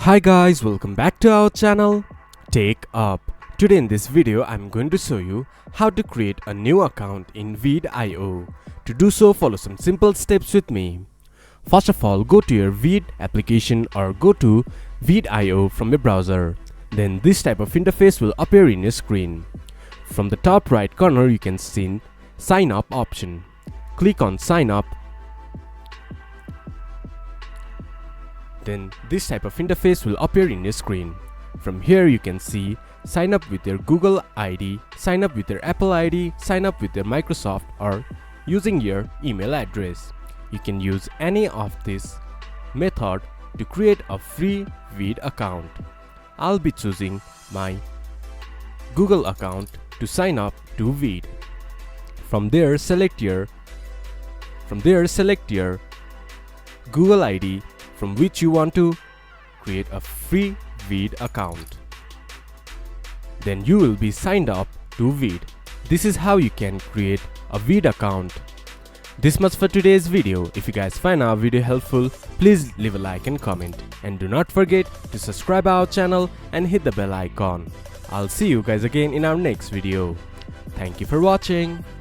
Hi guys, welcome back to our channel TechUp. Today in this video I'm going to show you how to create a new account in Veed IO. To do so, follow some simple steps with me. First of all, go to your Veed application or go to Veed IO from your browser. Then this type of interface will appear in your screen. From the top right corner you can see sign up option. Click on sign up. Then this type of interface will appear in your screen. From here you can see sign up with your Google ID, sign up with your Apple ID, sign up with your Microsoft or using your email address. You can use any of this method to create a free Veed account. I'll be choosing my Google account to sign up to Veed. From there select your Google ID from which you want to create a free Veed account. Then you will be signed up to Veed. This is how you can create a Veed account. This much for today's video. If you guys find our video helpful, please leave a like and comment. And do not forget to subscribe our channel and hit the bell icon. I'll see you guys again in our next video. Thank you for watching.